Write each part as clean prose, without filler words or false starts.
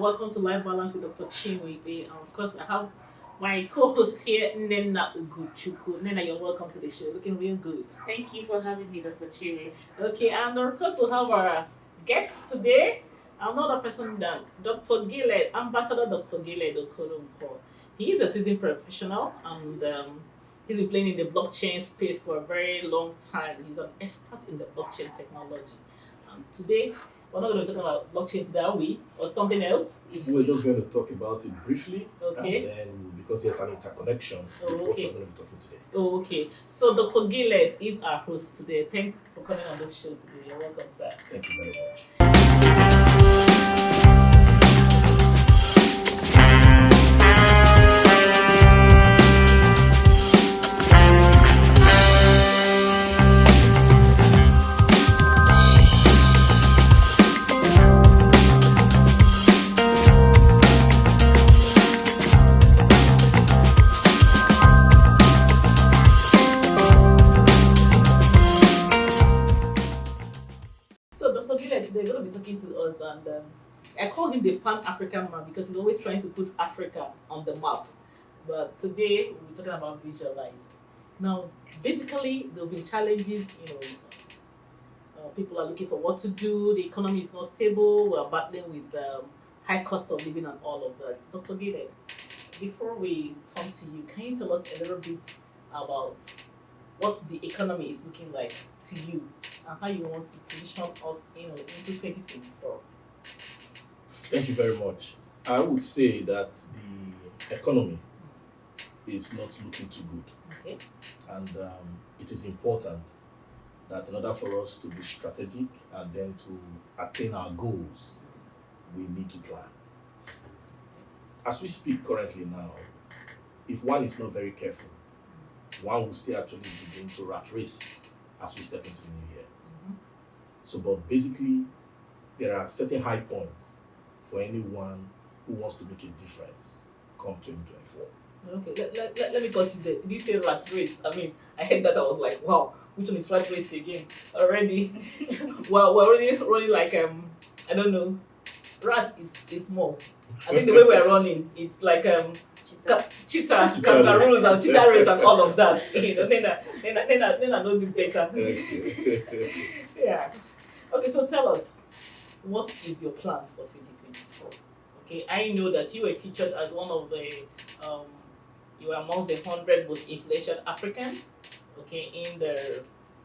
welcome to Life Balance with Dr. Chinwe. And of course, I have my co-host here, Nena Uguchukwu. Nena, you're welcome to the show. Looking real good. Thank you for having me, Dr. Chinwe. Okay, and of course, we have our guest today. Another person than Dr. Giled, Ambassador Dr. Giled Okoronko. He is a seasoned professional and he's been playing in the blockchain space for a very long time. He's an expert in the blockchain technology. Today, we're not going to talk about blockchain today, are we? Or something else? We're just going to talk about it briefly. Okay. And then, because there's an interconnection with what we're going to be talking today. Oh, okay. So, Dr. Giled is our host today. Thank you for coming on this show today. You're welcome, sir. Thank you very much. Today, going to be talking to us, and I call him the Pan-African man because he's always trying to put Africa on the map. But today, we'll be talking about visualize. Now, basically, there will be challenges. People are looking for what to do. The economy is not stable. We are battling with high cost of living and all of that. Dr. Giled, before we turn to you, can you tell us a little bit about what the economy is looking like to you and how you want to position us into 2024? Thank you very much. I would say that the economy is not looking too good. Okay. And it is important that in order for us to be strategic and then to attain our goals, we need to plan. As we speak currently now, if one is not very careful, one will still actually begin to rat race as we step into the new year. So, but basically, there are certain high points for anyone who wants to make a difference come 2024. Okay, let me continue. Did you say rat race? I mean, I heard that, I was like, wow, which one is rat race again? Already, well, we're already running like, I don't know, rat is small. I think the way we're running, it's like, cheetah, kangaroos, and cheetah race and all of that. Nena knows it better. Yeah. Okay, so tell us, what is your plan for 2024? Okay, I know that you were featured as one of the, you were among the 100 most influential African, okay, in the,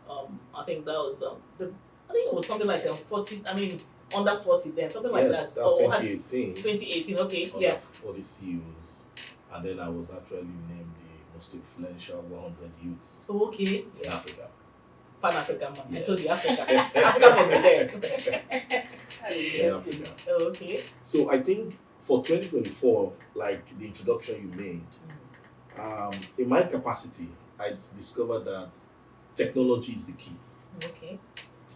I think that was, I think it was something like 40, I mean, under 40 then, something like that. Yes, that was 2018. 2018, okay, under yeah. 40 CEOs. And then I was actually named the most influential 100 youths Oh, okay. in Africa. Pan-African man. Yes. I told you Africa. Africa wasn't there. In Africa. Oh, okay. So I think for 2024, like the introduction you made, in my capacity, I discovered that technology is the key. Okay.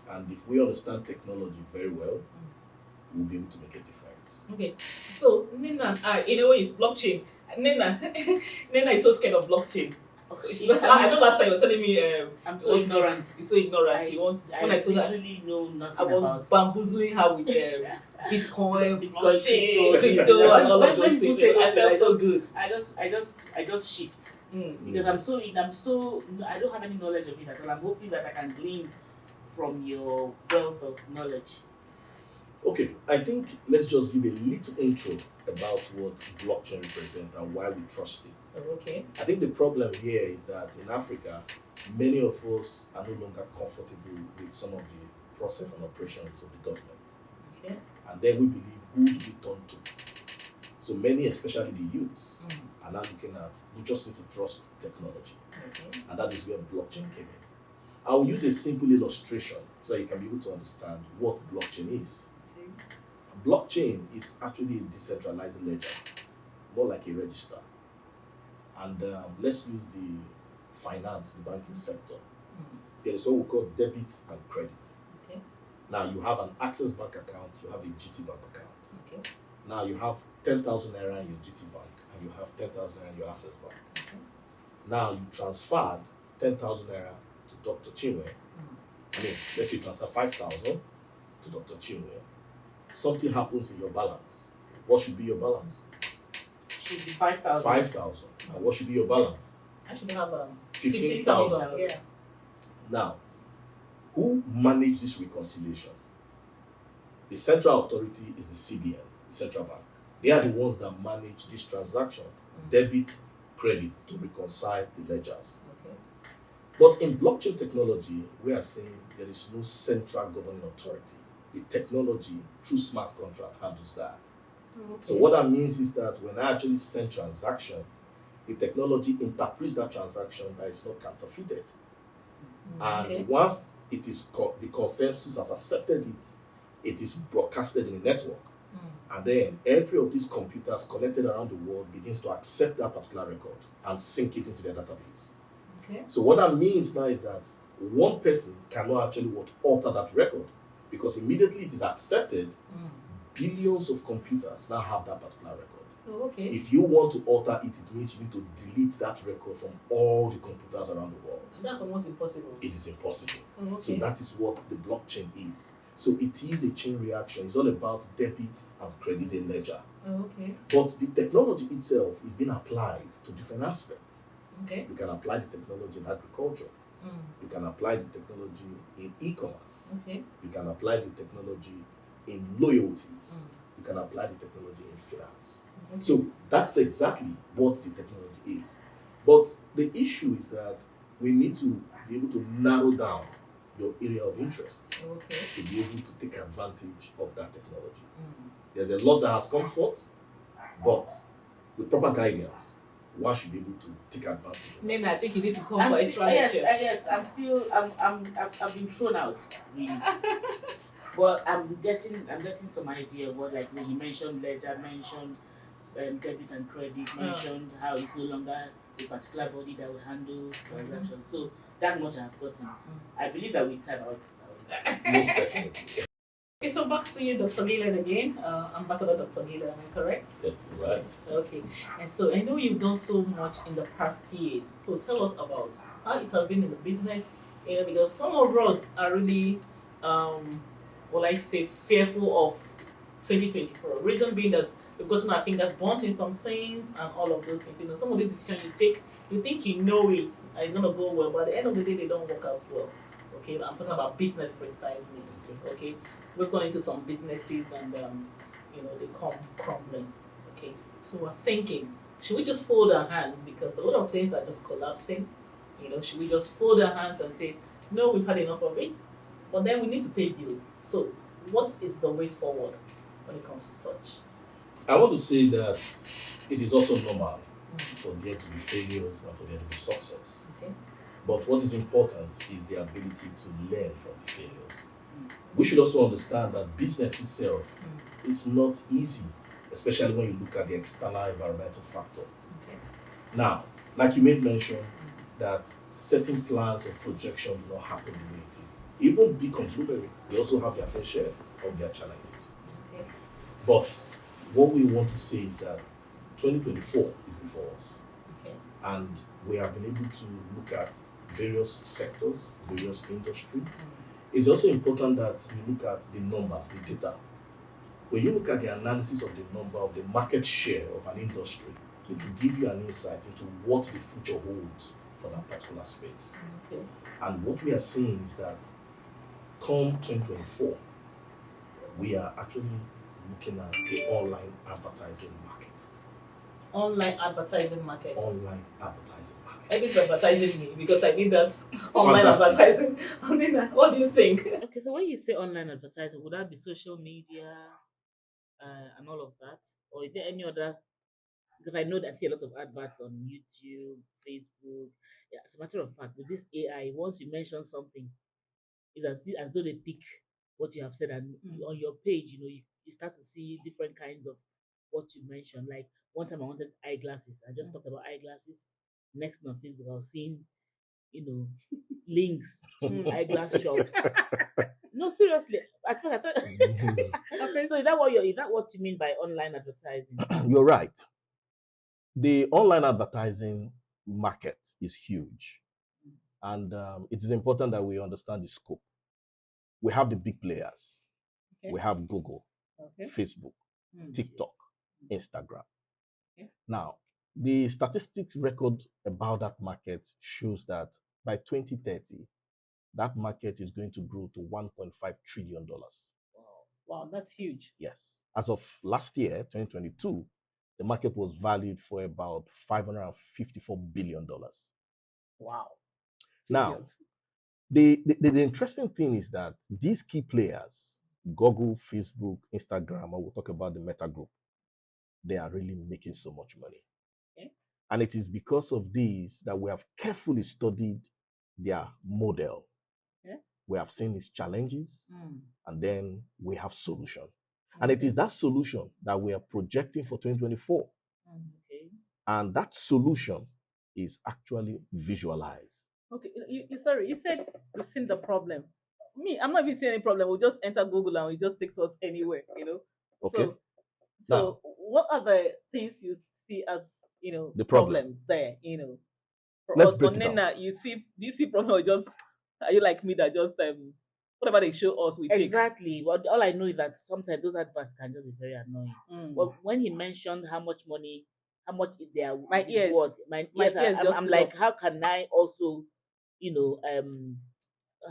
And if we understand technology very well, we'll be able to make a difference. Okay. So Nena and I, in a way, it's blockchain. Nena is so scared of blockchain. I know last time you were telling me I'm so ignorant. You're so ignorant. I literally know nothing I was about bamboozling her with Bitcoin, Bitcoin, crypto, and all of when those people things. say I felt so good. I just shift because I'm so I don't have any knowledge of it at all. I'm hoping that I can glean from your wealth of knowledge. Okay, I think let's just give a little intro about what blockchain represents and why we trust it. Okay. I think the problem here is that in Africa, many of us are no longer comfortable with some of the process and operations of the government. Okay. And then we believe, who do we turn to? So many, especially the youths, are now looking at, we just need to trust technology. Okay. And that is where blockchain came in. I will use a simple illustration so that you can be able to understand what blockchain is. Okay. Blockchain is actually a decentralized ledger, more like a register. And let's use the finance, the banking sector. There is what we call debit and credit. Okay. Now you have an Access Bank account, you have a GT Bank account. Okay. Now you have 10,000 naira in your GT Bank and you have 10,000 naira in your Access Bank. Okay. Now you transferred 10,000 naira to Dr. Chinwe. I mean, let's say you transfer 5,000 to Dr. Chinwe. Something happens in your balance What should be your balance? Should be 5,000. 5,000. And what should be your balance? I should have 15,000. Yeah. Now, who manage this reconciliation? The central authority is the CBN, the central bank. They are the ones that manage this transaction, debit, credit, to reconcile the ledgers. Okay. But in blockchain technology, we are saying there is no central governing authority. The technology, through smart contract, handles that. Okay. So what that means is that when I actually send transaction, the technology interprets that transaction that is not counterfeited. And once it is the consensus has accepted it, it is broadcasted in the network. And then every of these computers connected around the world begins to accept that particular record and sync it into their database. Okay. So what that means now is that one person cannot actually alter that record, because immediately it is accepted, billions of computers now have that particular record. Oh, okay. If you want to alter it, it means you need to delete that record from all the computers around the world. That's almost impossible. It is impossible. Oh, okay. So that is what the blockchain is. So it is a chain reaction. It's all about debit and credit, a ledger. Oh, okay. But the technology itself is being applied to different aspects. Okay. You can apply the technology in agriculture. You can apply the technology in e-commerce. Okay. You can apply the technology in loyalties. You can apply the technology in finance. Okay. So that's exactly what the technology is. But the issue is that we need to be able to narrow down your area of interest to be able to take advantage of that technology. There's a lot that has come forth, but with proper guidance, one should be able to take advantage of it. I think you need to come for extra lecture. Yes, I've been thrown out, really. But I'm getting some idea of what, like when he mentioned ledger, mentioned debit and credit, mentioned how it's no longer a particular body that will handle transactions. So that much I've gotten. I believe that with time I'll Most definitely. Okay, so back to you, Dr. Galen again, Ambassador Dr. Galen, am I correct? Yeah, right. Okay, and so I know you've done so much in the past years. So tell us about how it has been in the business area, because some of us are really, fearful of 2024. Reason being that we've gotten our fingers burnt in some things and all of those things. You know, some of the decisions you take, you think you know it and it's gonna go well, but at the end of the day, they don't work out well. Okay, I'm talking about business precisely. Okay, we've gone into some businesses and they come crumbling. Okay, so we're thinking, should we just fold our hands because a lot of things are just collapsing? Should we just fold our hands and say, no, we've had enough of it? But then we need to pay bills. So what is the way forward when it comes to such? I want to say that it is also normal for there to be failures and for there to be success. Okay. But what is important is the ability to learn from the failures. We should also understand that business itself is not easy, especially when you look at the external environmental factor. Okay. Now, like you made mention, that certain plans or projections do not happen the way it is. Even big conglomerates, they also have their fair share of their challenges. Okay. But what we want to say is that 2024 is before us. Okay. And we have been able to look at various sectors, various industries. It's also important that we look at the numbers, the data. When you look at the analysis of the number of the market share of an industry, it will give you an insight into what the future holds for that particular space. Okay. And what we are seeing is that come 2024, we are actually looking at the online advertising market. Online advertising market. Online advertising market. I think advertising me because I need that online advertising. What do you think? Okay, so when you say online advertising, would that be social media and all of that? Or is there any other? Because I know that I see a lot of adverts on YouTube, Facebook. Yeah, as a matter of fact, with this AI, once you mention something, it's as though they pick what you have said, and on your page, you start to see different kinds of what you mentioned. Like one time I wanted eyeglasses. I just talked about eyeglasses. Next on Facebook, I was seeing, links to eyeglass shops. No, seriously. At first I thought okay, so is that what you mean by online advertising? You're right. The online advertising market is huge. And it is important that we understand the scope. We have the big players. Okay. We have Google, Facebook, TikTok, Instagram. Okay. Now, the statistics record about that market shows that by 2030, that market is going to grow to $1.5 trillion. Wow, that's huge. Yes. As of last year, 2022, the market was valued for about $554 billion. Wow. Now, Serious. the interesting thing is that these key players, Google, Facebook, Instagram, or we'll talk about the Meta group, they are really making so much money. Okay. And it is because of these that we have carefully studied their model. Okay. We have seen its challenges, and then we have solution. And Okay. it is that solution that we are projecting for 2024. Okay. And that solution is actually visualized. Okay. Sorry, you said you've seen the problem. Me, I'm not even seeing any problem. We'll just enter Google and it just takes us anywhere, Okay. So Now, what are the things you see as, The problem. problems there, For Let's us, break on it down. Nena, do you see problem or just, are you like me that just, whatever they show us, we take? Exactly. Well, all I know is that sometimes those adverts can just be very annoying. Well, when he mentioned how much they are My ears. worth, My ears ears just I'm stood like, up. how can I also,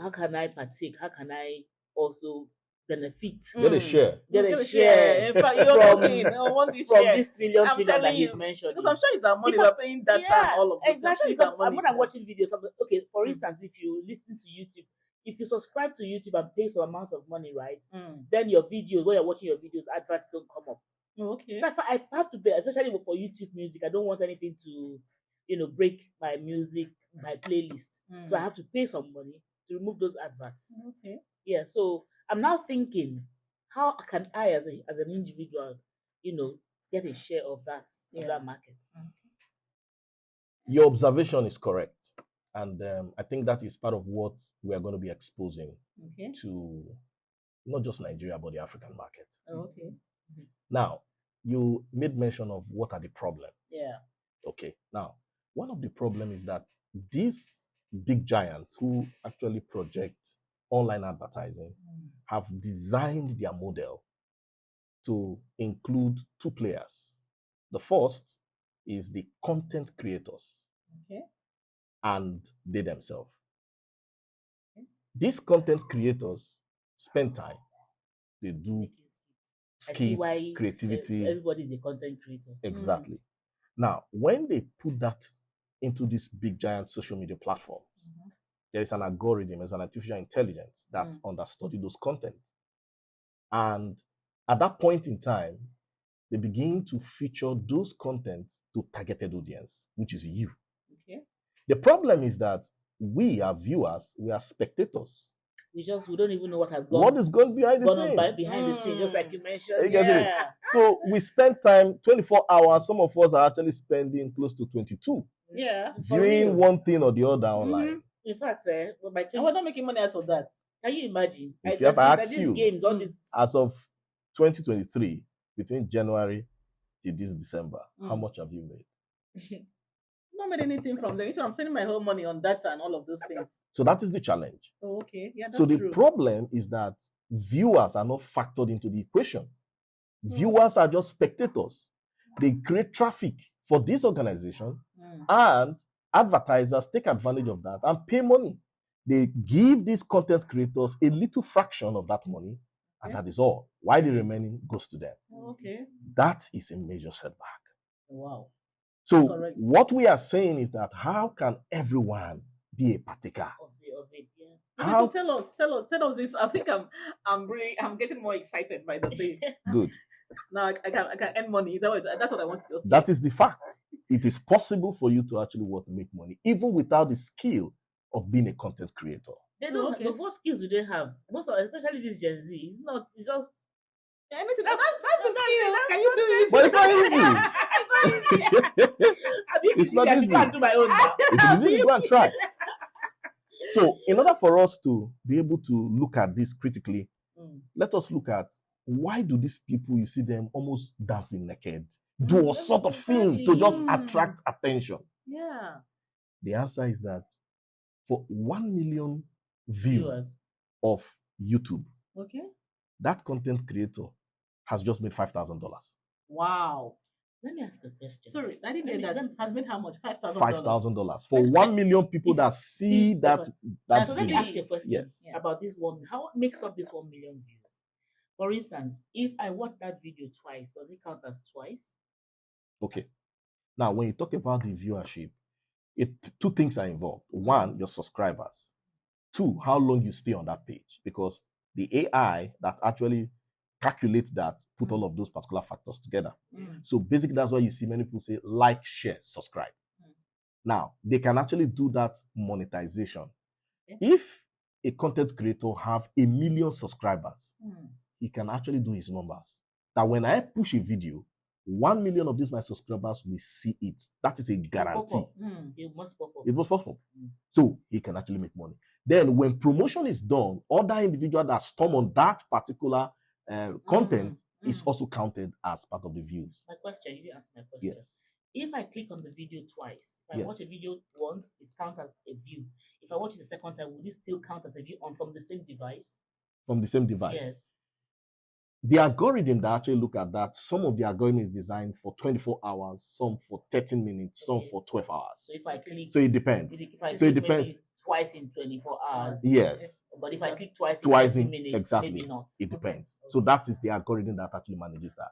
how can I partake? How can I also benefit? Get a share. Get a share In fact, you're from- talking. I want this from share. this trillion I'm that telling he's you, mentioning. because I'm sure it's our money. Because- We're paying data and all of this. Exactly. I'm sure Because it's our money. when I'm watching videos, okay, for Mm. instance, if you listen to YouTube, if you subscribe to YouTube and pay some amount of money, right, Mm. then your videos, when you're watching your videos, adverts don't come up. Okay. So I have to pay, especially for YouTube music. I don't want anything to, break my music, my playlist. So I have to pay some money to remove those adverts. Okay. Yeah. So I'm now thinking, how can I, as an individual, get a share of that market? Your observation is correct. And I think that is part of what we are going to be exposing Okay. to not just Nigeria, but the African market. Okay. Now, you made mention of what are the problems. Yeah. Okay. Now, one of the problems is that these big giants who actually project online advertising have designed their model to include two players. The first is the content creators. Okay. And they themselves. These content creators spend time. They do I see skits, why creativity. everybody is a content creator. Exactly. Now, when they put that into this big giant social media platform, there is an algorithm, there's an artificial intelligence that understudy those content. And at that point in time, they begin to feature those content to targeted audience, which is you. Okay. The problem is that we are viewers, we are spectators. We don't even know what has What is going behind the gone scene? on behind the scene, just like you mentioned. You get it? So we spend time 24 hours. Some of us are actually spending close to 22 Yeah. viewing one thing or the other online. In fact, And we're not making money out of that. can you imagine? If you have asked these you, games, all this, as of 2023, between January to this December, how much have you made? Not made anything from them. So I'm spending my whole money on data and all of those things. So that is the challenge. Oh, okay. Yeah, that's So the true. problem is that viewers are not factored into the equation. Viewers are just spectators. They create traffic for this organization, and advertisers take advantage of that and pay money. They give these content creators a little fraction of that money, and that is all. Why the remaining goes to them. Okay. That is a major setback. Wow. So Correct. what we are saying is that how can everyone be a partaker? of it, yeah. Okay, so tell us this. I think I'm getting more excited by the thing. Good. Now I can earn money. That's what I want to say. That is the fact. It is possible for you to actually make money, even without the skill of being a content creator. They don't. Okay. What skills do they have? Especially this Gen Z. It's not. It's just. Anything. That's the that's skill. it, Can you do it? But it's not easy. It's not I should easy. go and do my own now. It is easy. Go and try. So, in order for us to be able to look at this critically, let us look at why do these people, you see them almost dancing naked, do a sort of thing to just attract attention? Yeah. The answer is that for 1 million views of YouTube, Okay. that content creator has just made $5,000. Wow. Let me ask a question. Sorry, I didn't get that. Has made how much? $5,000. $5,000 for 1 million people If- that see that So let me video. ask you a question Yes. about this one. How makes up this 1 million views? For instance, if I watch that video twice, does it count as twice? Okay. Now, when you talk about the viewership, two things are involved. One, your subscribers. Two, how long you stay on that page. Because the AI that actually calculates that put all of those particular factors together. So basically, that's why you see many people say like, share, subscribe. Now, they can actually do that monetization. If a content creator have 1 million subscribers, he can actually do his numbers. That when I push a video, 1 million of these my subscribers will see it. That is a guarantee. It must pop up. It was possible. So he can actually make money. Then when promotion is done, other individuals that storm on that particular content is also counted as part of the views. My question, you answer my question. Yes. If I click on the video twice, if I watch a video once, it's counted as a view. If I watch it the second time, will it still count as a view from the same device? From the same device? Yes. The algorithm that actually look at that, some of the algorithm is designed for 24 hours, some for 13 minutes, some for 12 hours. So if I click, so it depends. So it depends. Twice in 24 hours. Yes. But if I click twice in 13 minutes, exactly. Maybe not. It depends. So that is the algorithm that actually manages that.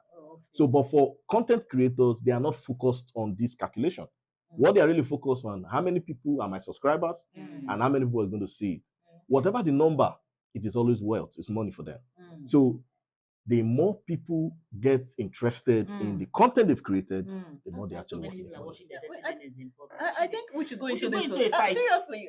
So, but for content creators, they are not focused on this calculation. What they are really focused on, how many people are my subscribers and how many people are going to see it. Whatever the number, it is always wealth. It's money for them. So the more people get interested in the content they've created, the more they actually want I think we should go into this. A fight. Seriously,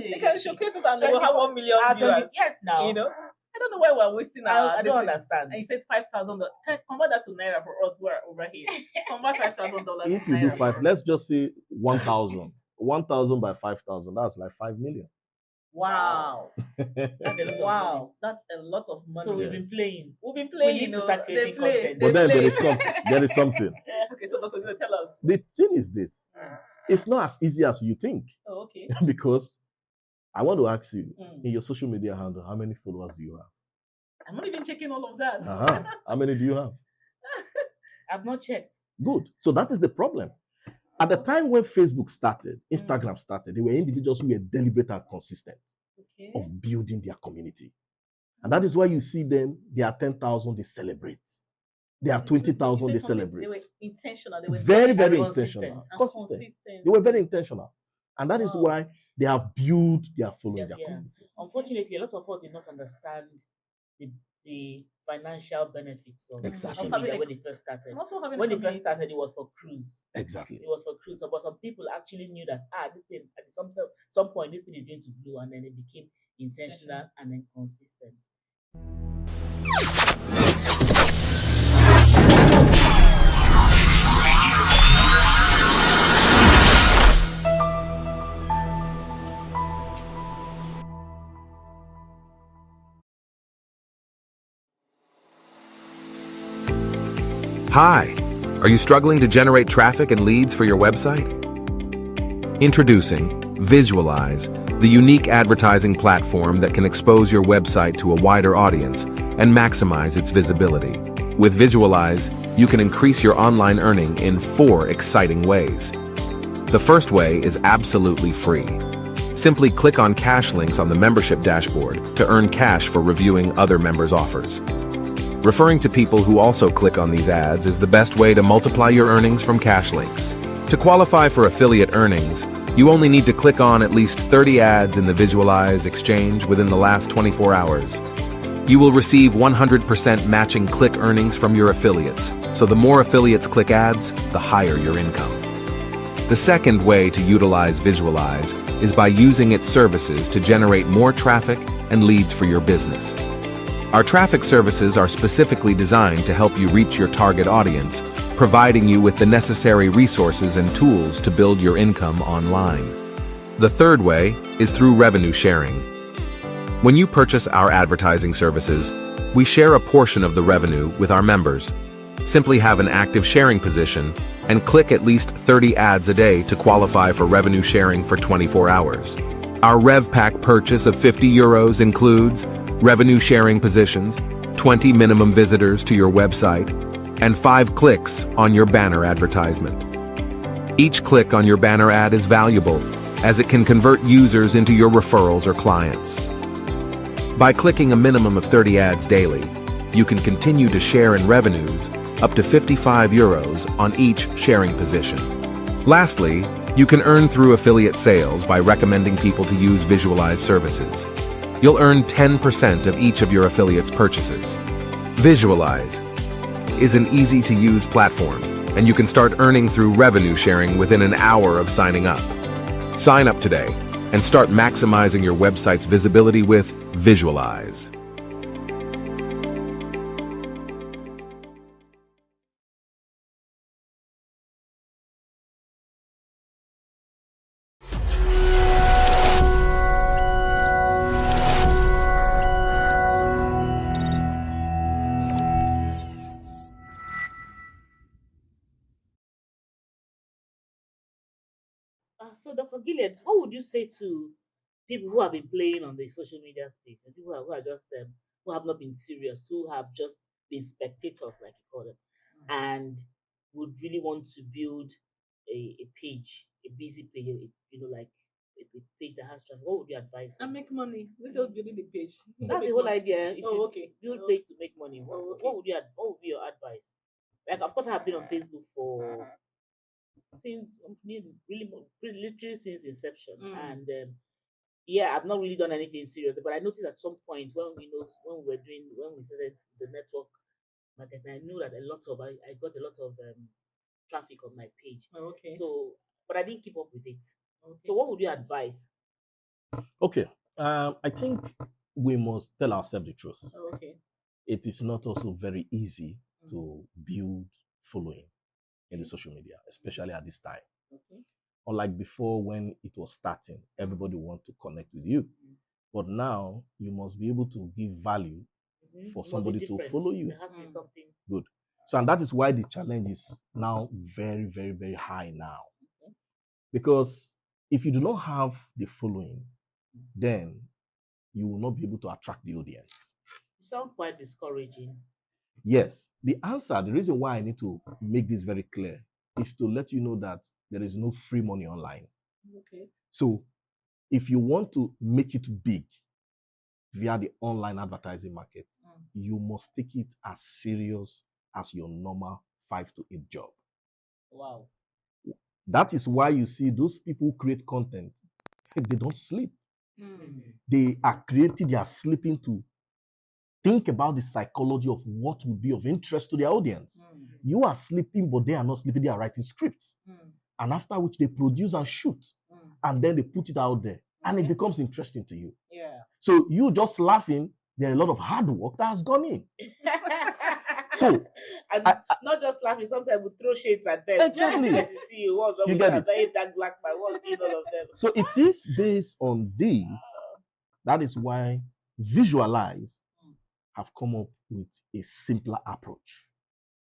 we can showcase it and we'll have 1 million viewers. Yes, now. You know, I don't know why we're wasting our. I don't understand. And you said $5,000. Convert that to naira for us. We're over here. Convert $5,000. If you do five, let's just say 1,000. 1,000 by 5,000. That's like 5 million. Wow. Wow. That's a lot of money. So we've been playing. We've been We playing. need to start creating content. But then there is something. Okay, so Dr. tell us. The thing is this. It's not as easy as you think. Oh, okay. Because I want to ask you, in your social media handle, how many followers do you have? I'm not even checking all of that. How many do you have? I've not checked. Good. So that is the problem. At the time when Facebook started, Instagram started, they were individuals who were deliberate and consistent of building their community. And that is why you see them, they are 10,000, they celebrate. They are 20,000, they celebrate. They were intentional. They were very intentional. Consistent. They were very intentional. And that is why they have built their following, their community. Unfortunately, a lot of us did not understand the financial benefits of social media when it first started. When it first started, it was for cruise. Exactly. It was for cruise. But some people actually knew that this thing at some point this thing is going to blow, and then it became intentional and then consistent. Hi, are you struggling to generate traffic and leads for your website? Introducing Visualize, the unique advertising platform that can expose your website to a wider audience and maximize its visibility. With Visualize, you can increase your online earning in 4 exciting ways. The first way is absolutely free. Simply click on cash links on the membership dashboard to earn cash for reviewing other members' offers. Referring to people who also click on these ads is the best way to multiply your earnings from cash links. To qualify for affiliate earnings, you only need to click on at least 30 ads in the Visualize exchange within the last 24 hours. You will receive 100% matching click earnings from your affiliates, so the more affiliates click ads, the higher your income. The second way to utilize Visualize is by using its services to generate more traffic and leads for your business. Our traffic services are specifically designed to help you reach your target audience, providing you with the necessary resources and tools to build your income online. The third way is through revenue sharing. When you purchase our advertising services, we share a portion of the revenue with our members. Simply have an active sharing position and click at least 30 ads a day to qualify for revenue sharing for 24 hours. Our RevPack purchase of €50 includes revenue sharing positions, 20 minimum visitors to your website, and 5 clicks on your banner advertisement. Each click on your banner ad is valuable, as it can convert users into your referrals or clients. By clicking a minimum of 30 ads daily, you can continue to share in revenues up to €55 on each sharing position. Lastly, you can earn through affiliate sales by recommending people to use Visualize services. You'll earn 10% of each of your affiliates' purchases. Visualize is an easy-to-use platform, and you can start earning through revenue sharing within an hour of signing up. Sign up today and start maximizing your website's visibility with Visualize. So, Dr. Gilead, what would you say to people who have been playing on the social media space and people who are just who have not been serious, who have just been spectators, like you call them, and would really want to build a page, a busy page, like a page that has traffic? What would you advise And them? make money. We just building the page. That's Make the whole money. idea. If you Okay. build Oh. page to make money, Oh, okay. what would what would be your advice? Like, of course, I have been on Facebook for since literally since inception, and yeah, I've not really done anything serious, but I noticed at some point when when we started the network marketing, I knew that I got a lot of traffic on my page. Oh, okay. So, but I didn't keep up with it. Okay. So, what would you advise? Okay. I think we must tell ourselves the truth. Oh, okay. It is not also very easy to build following in the social media, especially at this time. Okay. Unlike before when it was starting, everybody wants to connect with you. But now you must be able to give value for somebody to follow you. There has to be something. Good. So, and that is why the challenge is now very, very, very high now. Okay. Because if you do not have the following, then you will not be able to attract the audience. It sounds quite discouraging. Yes. The reason why I need to make this very clear is to let you know that there is no free money online. Okay. So if you want to make it big via the online advertising market, you must take it as serious as your normal 5 to 8 job. Wow. That is why you see those people who create content, they don't sleep. They are creating, they are sleeping to think about the psychology of what would be of interest to their audience. You are sleeping, but they are not sleeping. They are writing scripts. And after which they produce and shoot. And then they put it out there. And it becomes interesting to you. Yeah. So you just laughing, there are a lot of hard work that has gone in. So, and not just laughing, sometimes we throw shades at them. Exactly. Yes, you see, what's wrong You with get that? it. Very dark black man, what's in all of them? So it is based on this. That is why Visualize have come up with a simpler approach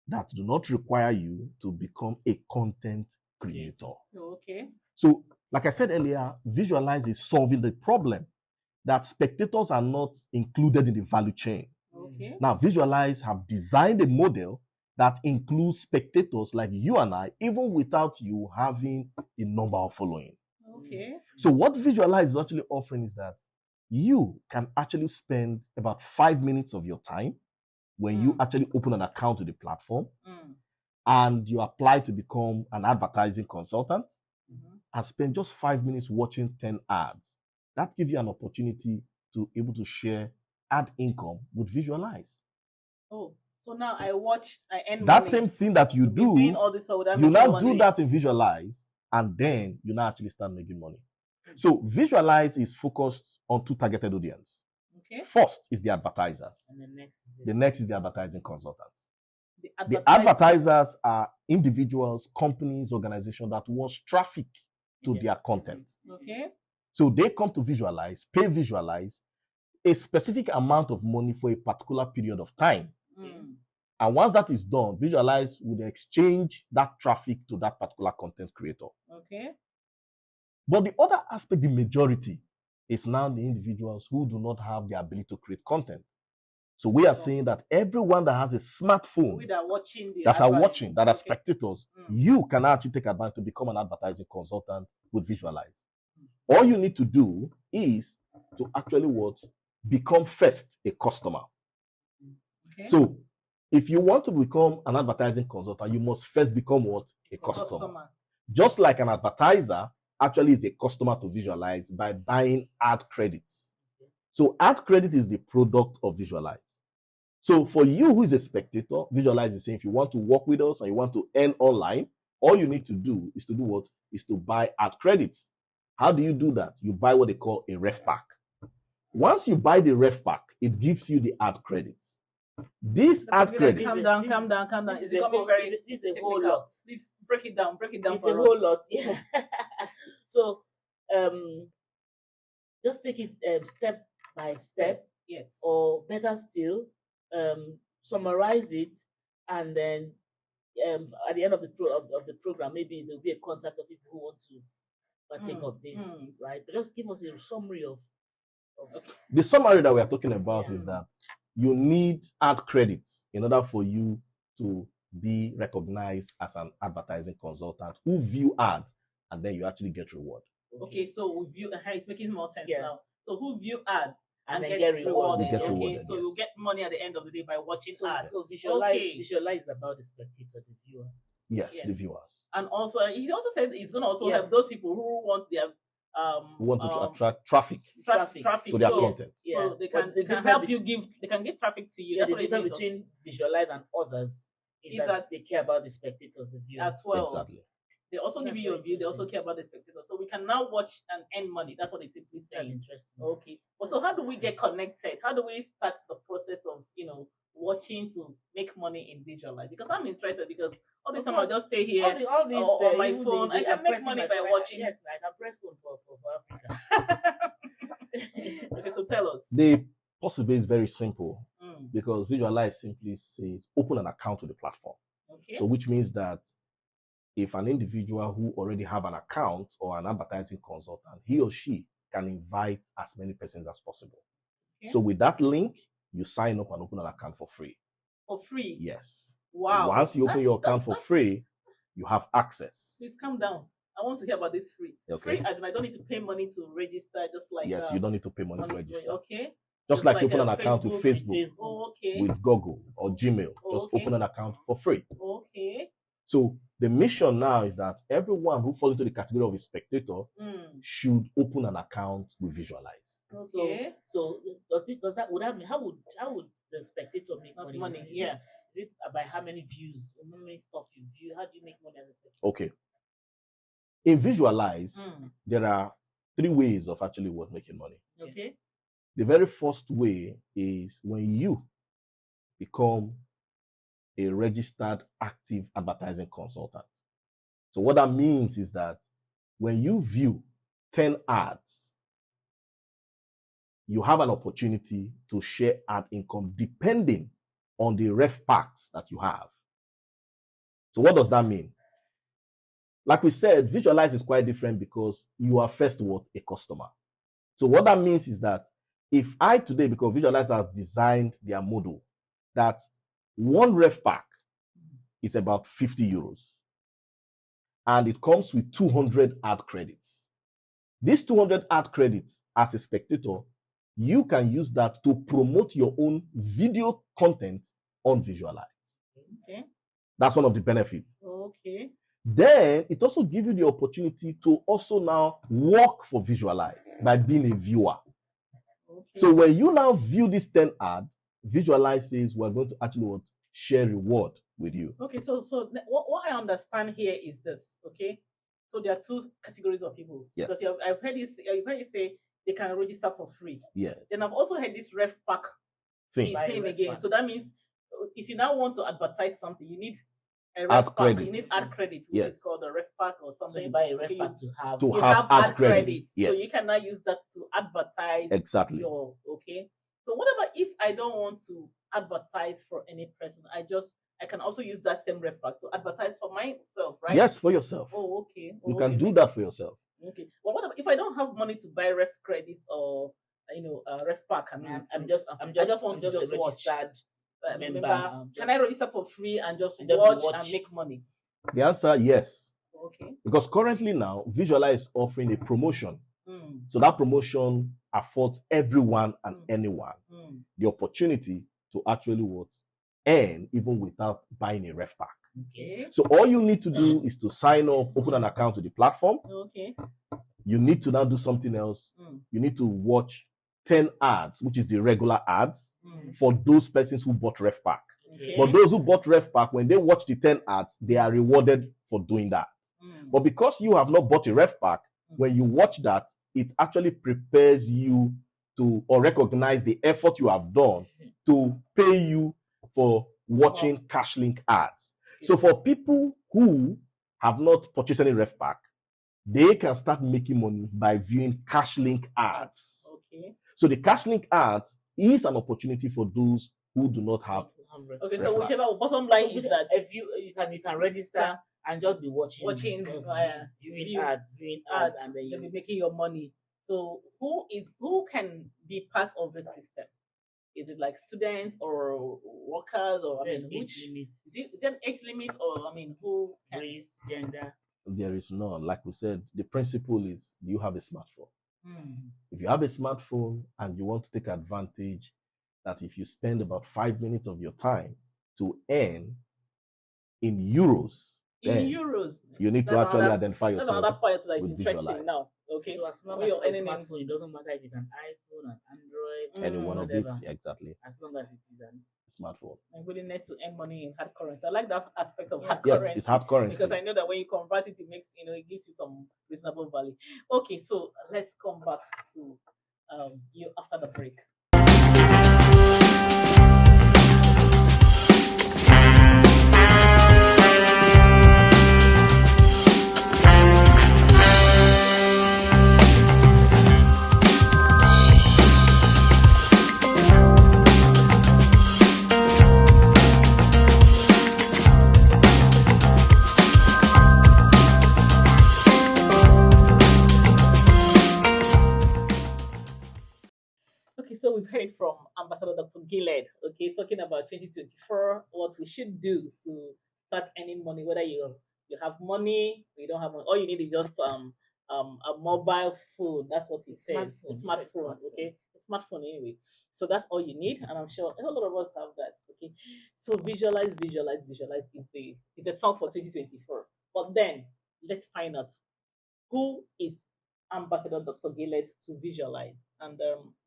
that do not require you to become a content creator. Okay. So, like I said earlier, Visualize is solving the problem that spectators are not included in the value chain. Okay. Now, Visualize have designed a model that includes spectators like you and I, even without you having a number of following. Okay. So what Visualize is actually offering is that you can actually spend about 5 minutes of your time when you actually open an account to the platform and you apply to become an advertising consultant and spend just 5 minutes watching 10 ads. That gives you an opportunity to able to share ad income with Visualize. Oh, so now I earn That money. same thing that you do, Doing all this, you now do that in Visualize, and then you now actually start making money. So Visualize is focused on 2 targeted audience. Okay. First is the advertisers. And the next is the advertising consultants. The The advertisers are individuals, companies, organizations that want traffic to their content. Okay. So they come to Visualize, pay Visualize a specific amount of money for a particular period of time. And once that is done, Visualize would exchange that traffic to that particular content creator. Okay. But the other aspect, the majority, is now the individuals who do not have the ability to create content. So we are saying that everyone that has a smartphone We that are watching the that are advert. watching, that are Okay. spectators, Mm. you can actually take advantage to become an advertising consultant with Visualize. All you need to do is to actually what? Become first a customer. Okay. So if you want to become an advertising consultant, you must first become what? A customer. Just like an advertiser actually is a customer to Visualize by buying ad credits. So ad credit is the product of Visualize. So for you who is a spectator, Visualize is saying if you want to work with us and you want to earn online, all you need to do is to do what? Is to buy ad credits. How do you do that? You buy what they call a ref pack. Once you buy the ref pack, it gives you the ad credits. This ad credit. Calm down. This It's is a becoming whole, very this is a technical. whole lot. Please break it down. It's For a whole us. lot. Yeah. So, just take it step by step, Yes. or better still, summarize it, and then at the end of the program, maybe there'll be a contact of people who want to partake of this, right? But just give us a summary of. Okay. The summary that we are talking about is that you need ad credits in order for you to be recognized as an advertising consultant who view ads, and then you actually get reward. Okay, so we view it's making more sense Yeah. now. So who view ads and then get get rewarded? They get Okay, rewarded, so yes. you get money at the end of the day by watching ads. So visualize Okay. about the spectator, the viewer. Yes, Yes. the viewers. And also, he also said he's going to also Yeah. help those people who want their Who want to attract traffic Traffic to their so, content. Yeah. So they But can the they can difference help bet- you they can give traffic to you. Yeah, That's the what it difference means between visualize and others is Is that that- they care about the spectators, the viewer. as well. Exactly. They also give That's you your very view. They also interesting. care about the spectator. So we can now watch and earn money. That's what it's simply That's saying. interesting. Okay. Well, so how do we get connected? How do we start the process of watching to make money in Visualize? Because I'm interested. Because all this Of time I'll course. just stay here All these on my even phone. I I'm can make pressing money my by phone. watching. Yes, I can press phone for Africa. Okay, so tell us. The possibility is very simple Mm, because Visualize simply says open an account with the platform. okay. So which means that if an individual who already have an account or an advertising consultant, he or she can invite as many persons as possible. Okay. So with that link, you sign up and open an account for free. For free. Yes. Wow. Once you open That's- your account that's- for free, you have access. Please calm down. I want to hear about this free. Okay. Free as in I don't need to pay money to register, just like Yes, you don't need to pay money to money to- register. Okay. Just like you open an account with Facebook, Facebook, Oh, okay. with Google or Gmail. Just Okay. open an account for free. Okay. So the mission now is that everyone who falls into the category of a spectator should open an account with Visualize. Okay. So would that mean how would the spectator make Not money? money. Yeah. Is it by how many views, how many stuff you view? How do you make money as a spectator? Okay. In Visualize, Mm. there are 3 ways of actually making money. Okay. The very first way is when you become a registered active advertising consultant. So what that means is that when you view 10 ads, you have an opportunity to share ad income depending on the ref packs that you have. So what does that mean? Like we said, Visualize is quite different because you are first what? A customer. So what that means is that if I today, because Visualize have designed their model, that one ref pack is about 50 euros. And it comes with 200 ad credits. These 200 ad credits, as a spectator, you can use that to promote your own video content on Visualize. Okay. That's one of the benefits. Okay. Then it also gives you the opportunity to also now work for Visualize by being a viewer. Okay. So when you now view this 10 ad, Visualize says we're going to actually share reward with you. Okay, so what I understand here is this, okay? So there are 2 categories of people. Yes. Because I've heard you say they can register for free. Yes. Then I've also heard this ref pack Thing. thing again. So that means if you now want to advertise something, you need a Ad ref pack. credits. You need ad credits, which Yes. is called a ref pack or So something. you buy a ref Okay, pack to have. To you have ad credits. So Yes. you can now use that to advertise Exactly. your okay. So what about if I don't want to advertise for any person? I can also use that same ref pack to advertise for myself, right? Yes, for yourself. Oh, okay. You can do that for yourself. Okay. Well, what about if I don't have money to buy ref credits or ref pack. I mean, I'm to- just I just want to a just watch. registered Member, member. can I register for free and just And just watch watch. and make money? The answer, yes. Okay. Because currently now, Visualize is offering a promotion. Mm. So that promotion affords everyone and Mm. anyone Mm. the opportunity to actually what? Earn even without buying a ref pack. Okay. So all you need to do is to sign up, open an account to the platform. Okay. You need to now do something else. Mm. You need to watch 10 ads, which is the regular ads Mm. for those persons who bought ref pack. Okay. But those who bought ref pack, when they watch the 10 ads, they are rewarded for doing that. Mm. But because you have not bought a ref pack, when you watch that, it actually prepares you to or recognize the effort you have done to pay you for watching cash link ads. So for people who have not purchased any ref pack, they can start making money by viewing cash link ads. Okay. So the cash link ads is an opportunity for those who do not have. Okay. Ref So pack. whichever bottom line is that if you can register and just be watching viewing viewing ads, and then you'll be you making your money. So who can be part of the system? Is it like students or workers or I mean which limit, is it an age limit or I mean who can race, gender. There is none. Like we said, the principle is, do you have a smartphone? Hmm. If you have a smartphone and you want to take advantage that if you spend about 5 minutes of your time to earn in euros, in then euros? you need to That's actually another- identify That's yourself another part that is with interesting Visualize. now. Okay. So as long When as you're it's a earning in- smartphone, it doesn't matter if it's an iPhone, an Android, Any one of it, whatever. exactly. As long as it is an Smartphone. and willingness to earn money in hard currency. I like that aspect of Yes. hard Yes, currency. it's hard currency. Because I know that when you convert it, it makes it gives you some reasonable value. Okay, so let's come back to you after the break. Okay, so we've heard from Ambassador Dr. Gillard, okay, talking about 2024, what we should do to start earning money, whether you have money, or you don't have money. All you need is just a mobile phone. That's what he says. Smartphone, A he said smartphone, smartphone. okay? A smartphone anyway. So that's all you need, and I'm sure a lot of us have that. Okay. So visualize is a song for 2024. But then let's find out who is Ambassador Dr. Gillard to visualize, and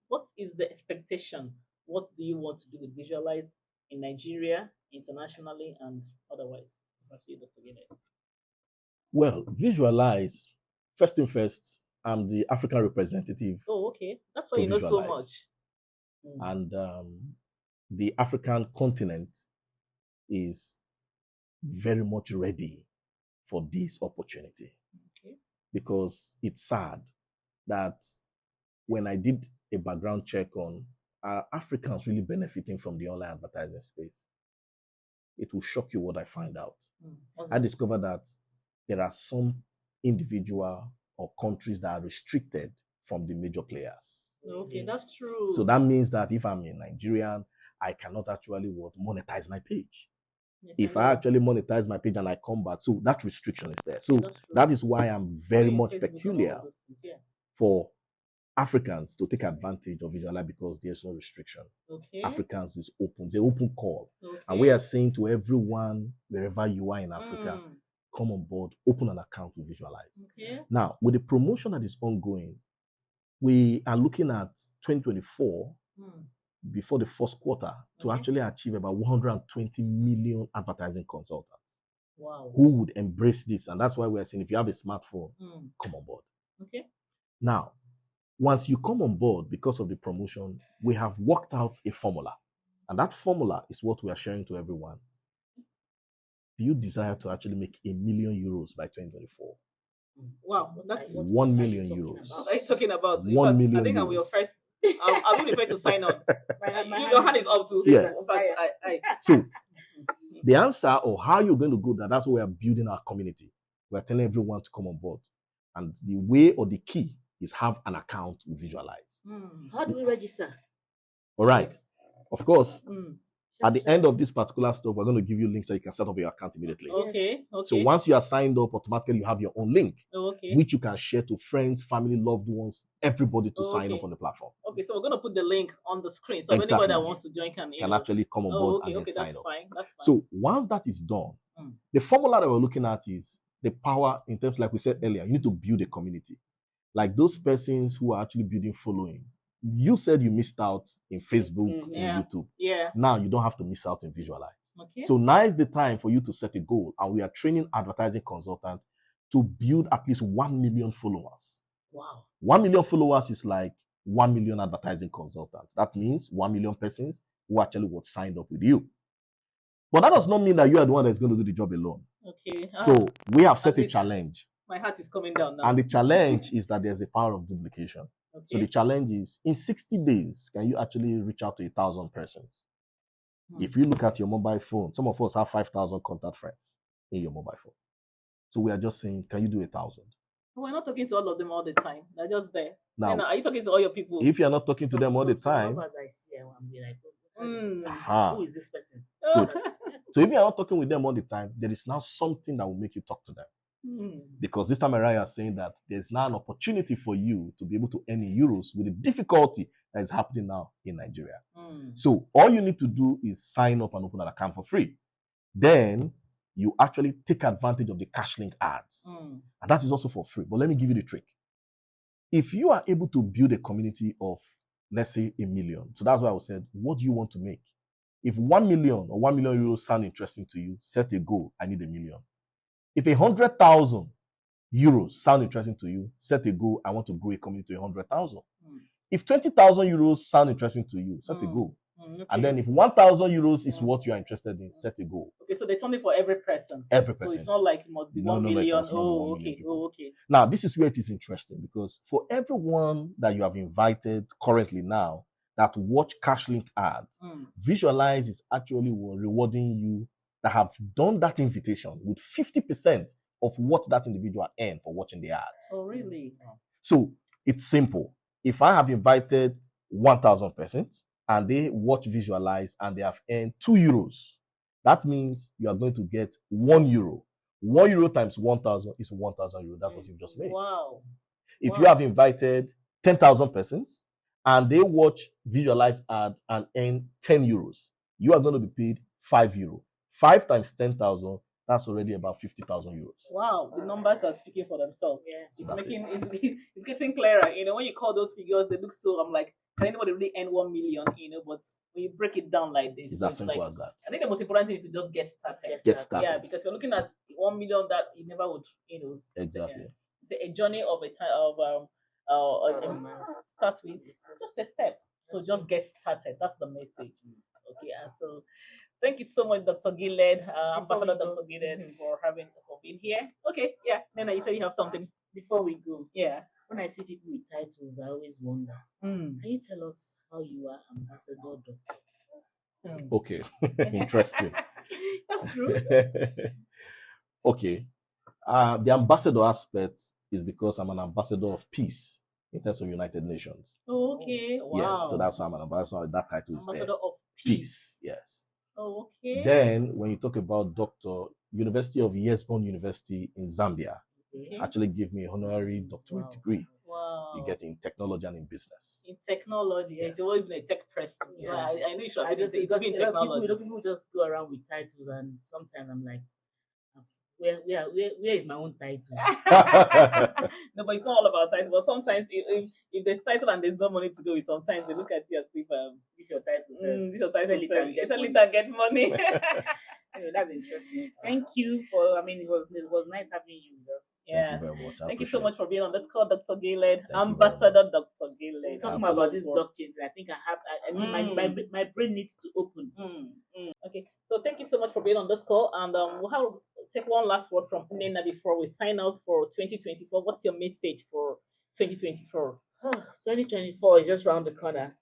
what is the expectation? What do you want to do with visualize in Nigeria, internationally, and otherwise? Dr. Gillard. Well, Visualize, first thing first, I'm the African representative, Oh, okay. That's why To you know so visualize. much. Mm. and the African continent is very much ready for this opportunity. Okay. Because it's sad that when I did a background check on are Africans really benefiting from the online advertising space, it will shock you what I find out. Mm. I discovered that there are some individual or countries that are restricted from the major players. Okay, that's true. So that means that if I'm a Nigerian, I cannot actually monetize my page. Yes, If I I know. actually monetize my page and I come back, so that restriction is there. So That's true. that is why I'm very Doing much Facebook and all peculiar of those things, yeah. for Africans to take advantage of Visualize because there's no restriction. Okay. Africans is open, it's an open call. Okay. And we are saying to everyone, wherever you are in Africa, Mm. come on board, open an account with Visualize. Okay. Now, with the promotion that is ongoing, we are looking at 2024 Mm. before the first quarter to Okay. actually achieve about 120 million advertising consultants Wow. who would embrace this. And that's why we're saying if you have a smartphone, Mm. come on board. Okay. Now, once you come on board because of the promotion, we have worked out a formula. And that formula is what we are sharing to everyone. Do you desire to actually make €1 million by 2024? Wow. That's What 1 are you million talking euros. about? what are you talking about? In 1 fact, million I think I'm your euros. first. I'll be the first to sign on. Your hand is up too. Yes. In fact, I So the answer or how you're going to go there, that's why we are building our community. We're telling everyone to come on board. And the way or the key is have an account with Visualize. So how do we register? All right. Of course, Sharp, at the end of this particular stuff, we're going to give you links so you can set up your account immediately. Okay. So once you are signed up, automatically you have your own link, Okay. which you can share to friends, family, loved ones, everybody to sign up on the platform. Okay, so we're gonna put the link on the screen, so Exactly. anybody that wants to join can actually come on board and then okay, sign that's up. fine. That's fine. So once that is done, the formula that we're looking at is the power in terms, like we said earlier, you need to build a community. Like those persons who are actually building following. You said you missed out in Facebook and YouTube. Yeah. Now you don't have to miss out in Visualize. Okay. So now is the time for you to set a goal, and we are training advertising consultants to build at least 1 million followers. Wow. 1 million followers is like 1 million advertising consultants. That means 1 million persons who actually was signed up with you. But that does not mean that you are the one that's going to do the job alone. Okay. So we have set a challenge. My heart is coming down now. And the challenge is that there's a power of duplication. Okay. So the challenge is, in 60 days, can you actually reach out to 1,000 persons? If you look at your mobile phone, some of us have 5,000 contact friends in your mobile phone. So we are just saying, can you do 1,000? We're not talking to all of them all the time. They're just there. Now, are you talking to all your people? If you're not talking to them all the time, I see, I will be like, who is this person? So if you're not talking with them all the time, there is now something that will make you talk to them. Because this time around, you're saying that there's now an opportunity for you to be able to earn in euros with the difficulty that is happening now in Nigeria. So all you need to do is sign up and open an account for free. Then you actually take advantage of the cash link ads. And that is also for free. But let me give you the trick. If you are able to build a community of, let's say, 1 million, so that's why I said, what do you want to make? If 1 million or 1 million euros sound interesting to you, set a goal, I need 1 million. If 100,000 euros sound interesting to you, set a goal, I want to grow a community to 100,000. If 20,000 euros sound interesting to you, set a goal. Okay. And then if 1,000 euros is what you are interested in, set a goal. Okay, so there's something for every person. Every person. So it's not like it must be 1 million. Okay. Now, this is where it is interesting, because for everyone that you have invited currently now that watch cash link ads, Visualize is actually rewarding you that have done that invitation with 50% of what that individual earned for watching the ads. Oh, really? So it's simple. If I have invited 1,000 persons and they watch Visualize and they have earned 2 euros, that means you are going to get 1 euro. 1 euro times 1,000 is 1,000 euros. That's what you've just made. Wow. If you have invited 10,000 persons and they watch Visualize ads and earn 10 euros, you are going to be paid 5 euro. 5 times 10,000, that's already about 50,000 euros. Wow, the numbers are speaking for themselves. Yeah, it's getting clearer. When you call those figures, they look so. I'm like, can anybody really earn 1 million? But when you break it down like this, it's as simple as that. I think the most important thing is to just get started. Get started. Yeah, because you're looking at 1 million that you never would, Exactly. It's a journey of start with just a step. So just get started. That's the message. Okay, and so. Thank you so much, Dr. Gilled, Ambassador Dr. Gilled, for being here. Okay, yeah. Nena, you said you have something. Before we go, yeah. When I see people with titles, I always wonder. Can you tell us how you are Ambassador Doctor? Okay, interesting. That's true. Okay, the ambassador aspect is because I'm an ambassador of peace in terms of United Nations. Oh, okay. Wow. Yes, so that's why I'm an ambassador. That title is ambassador there. Of peace. Yes. Oh, okay. Then, when you talk about doctor, University of Yesbon University in Zambia actually give me a honorary doctorate degree. Wow. You get in technology and in business. In technology, yes. It's always been a tech person. Yes. I know you should have been in technology. People just go around with titles, and sometimes I'm like, where is my own title? No, but it's not all about title. But sometimes if there's title and there's no money to go with, sometimes they look at you as if this is your title, sir. This is your title, sell it and get money. Anyway, that's interesting. Thank you for. It was nice having you with us. Yeah. Thank you very much. Thank you so much for being on. Let's call Dr. Gilled, Ambassador Dr. Gilled. Talking about this blockchain, I think my brain needs to open. Okay, so thank you so much for being on this call, and we'll take one last word from Nena before we sign out for 2024. What's your message for 2024? 2024 is just around the corner.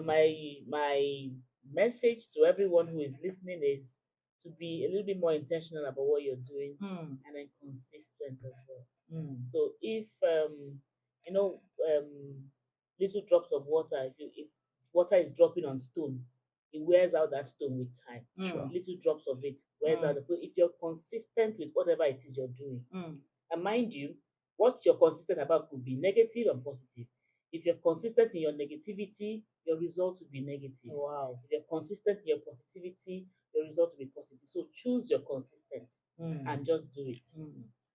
My message to everyone who is listening is to be a little bit more intentional about what you're doing and then consistent as well. So if little drops of water. If water is dropping on stone, it wears out that stone with time. Mm. Little drops of it wears out. So if you're consistent with whatever it is you're doing, and mind you, what you're consistent about could be negative and positive. If you're consistent in your negativity, your results will be negative. Wow. If you're consistent in your positivity, your result will be positive. So choose your consistent and just do it.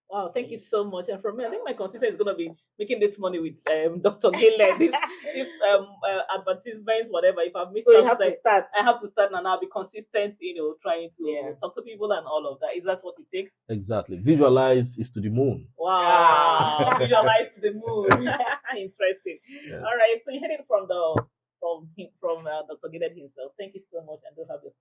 Wow, thank you so much. And from me, I think my consistency is going to be making this money with Dr. Gillen, this advertisement, whatever. If I've missed So you out have to there, start. I have to start now and I'll be consistent, trying to talk to people and all of that. Is that what it takes? Exactly. Visualize is to the moon. Wow. Visualize the moon. Interesting. Yes. All right. So you heard it from Dr. Gillen himself. Thank you so much, and do have your